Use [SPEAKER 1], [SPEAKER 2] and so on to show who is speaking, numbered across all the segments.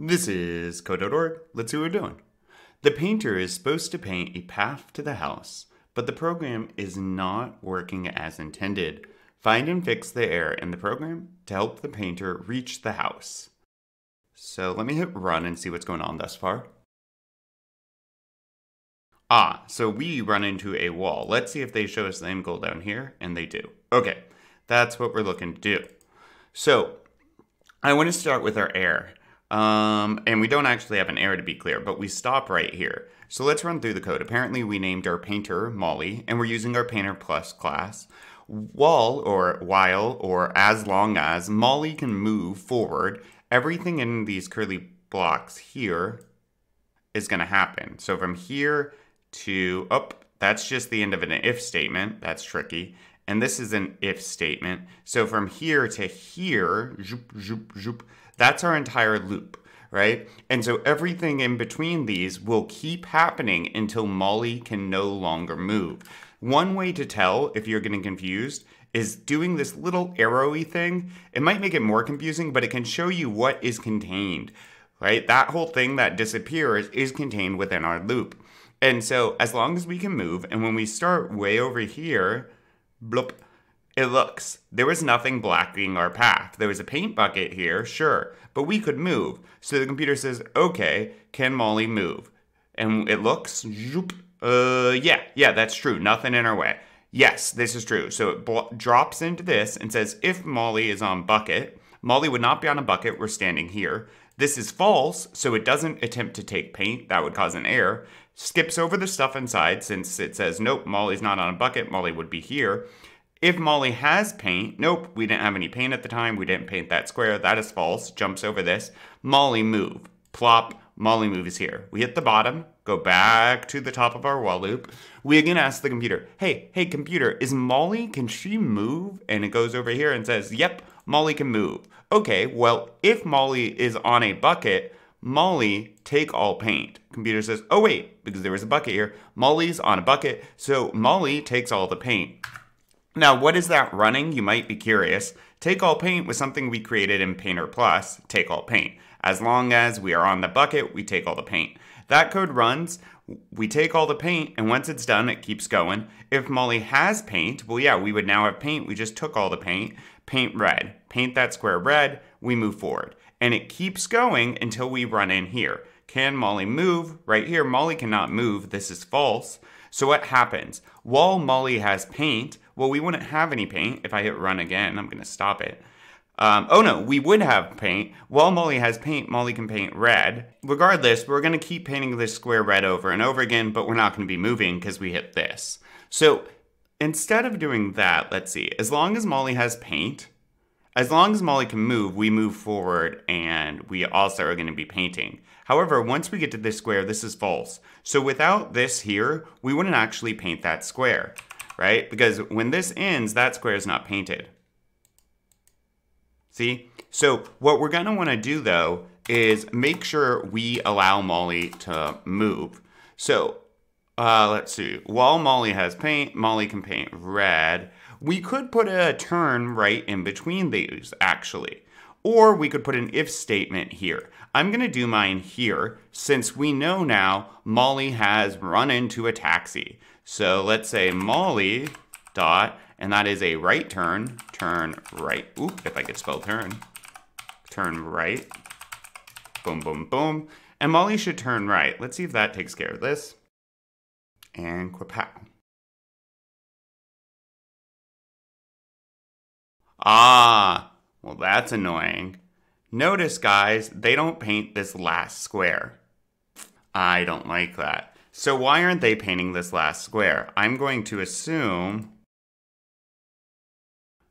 [SPEAKER 1] This is Code.org. Let's see what we're doing. The painter is supposed to paint a path to the house, but the program is not working as intended. Find and fix the error in the program to help the painter reach the house. So let me hit run and see what's going on thus far. So we run into a wall. Let's see if they show us the end goal down here, and they do. Okay, that's what we're looking to do. So I want to start with our error. And we don't actually have an error to be clear, but we stop right here. So let's run through the code. Apparently we named our painter Molly, and we're using our painter plus class. While or as long as Molly can move forward, everything in these curly blocks here is going to happen. So from here to up, that's just the end of an if statement. That's tricky. And this is an if statement. So from here to here, zoop, zoop, zoop, that's our entire loop, right? And so everything in between these will keep happening until Molly can no longer move. One way to tell if you're getting confused is doing this little arrowy thing. It might make it more confusing, but it can show you what is contained, right? That whole thing that disappears is contained within our loop. And so as long as we can move, and when we start way over here, bloop, it looks, there was nothing blocking our path. There was a paint bucket here, sure, but we could move. So the computer says, okay, can Molly move? And it looks, zoop, yeah, that's true. Nothing in our way. Yes, this is true. So it drops into this and says, if Molly is on bucket, Molly would not be on a bucket. We're standing here. This is false, so it doesn't attempt to take paint. That would cause an error. Skips over the stuff inside since it says, nope, Molly's not on a bucket. Molly would be here. If Molly has paint, nope, we didn't have any paint at the time. We didn't paint that square. That is false. Jumps over this. Molly move. Plop. Molly move is here. We hit the bottom, go back to the top of our while loop. We again ask the computer, hey computer, is Molly, can she move? And it goes over here and says, yep, Molly can move. Okay, well, if Molly is on a bucket, Molly, take all paint. Computer says, oh wait, because there was a bucket here. Molly's on a bucket, so Molly takes all the paint. Now, what is that running? You might be curious. Take all paint was something we created in Painter Plus, take all paint. As long as we are on the bucket, we take all the paint. That code runs, we take all the paint, and once it's done, it keeps going. If Molly has paint, well, yeah, we would now have paint. We just took all the paint. Paint red. Paint that square red. We move forward. And it keeps going until we run in here. Can Molly move? Right here, Molly cannot move. This is false. So what happens? While Molly has paint, well, we wouldn't have any paint. If I hit run again, I'm going to stop it. Oh no, we would have paint. While Molly has paint, Molly can paint red. Regardless, we're going to keep painting this square red over and over again, but we're not going to be moving because we hit this. So instead of doing that, let's see, as long as Molly has paint, as long as Molly can move, we move forward and we also are going to be painting. However, once we get to this square, this is false. So without this here, we wouldn't actually paint that square, right? Because when this ends, that square is not painted. See? So what we're going to want to do, though, is make sure we allow Molly to move. So let's see. While Molly has paint, Molly can paint red. We could put a turn right in between these, actually. Or we could put an if statement here. I'm going to do mine here since we know now Molly has run into a taxi. So let's say Molly dot, and that is a right turn, turn right. Ooh, if I could spell turn right. Boom, boom, boom. And Molly should turn right. Let's see if that takes care of this. And quapow. Well, that's annoying. Notice, guys, they don't paint this last square. I don't like that. So why aren't they painting this last square? I'm going to assume...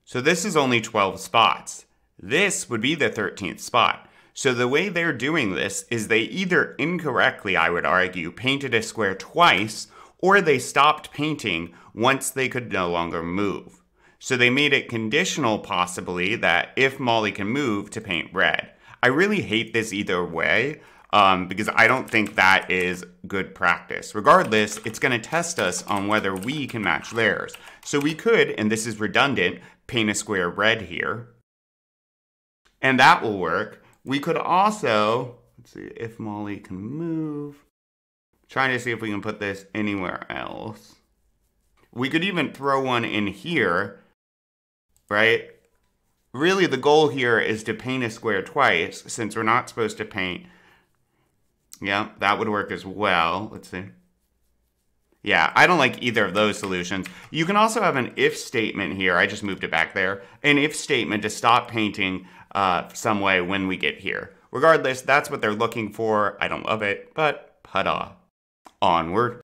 [SPEAKER 1] So this is only 12 spots. This would be the 13th spot. So the way they're doing this is they either incorrectly, I would argue, painted a square twice, or they stopped painting once they could no longer move. So they made it conditional, possibly, that if Molly can move, to paint red. I really hate this either way, because I don't think that is good practice. Regardless, it's going to test us on whether we can match theirs. So we could, and this is redundant, paint a square red here. And that will work. We could also, Let's see if Molly can move. Trying to see if we can put this anywhere else. We could even throw one in here, right? Really, the goal here is to paint a square twice, since we're not supposed to paint. Yeah, that would work as well. Let's see. Yeah, I don't like either of those solutions. You can also have an if statement here. I just moved it back there. An if statement to stop painting some way when we get here. Regardless, that's what they're looking for. I don't love it, but ta-da. Onward.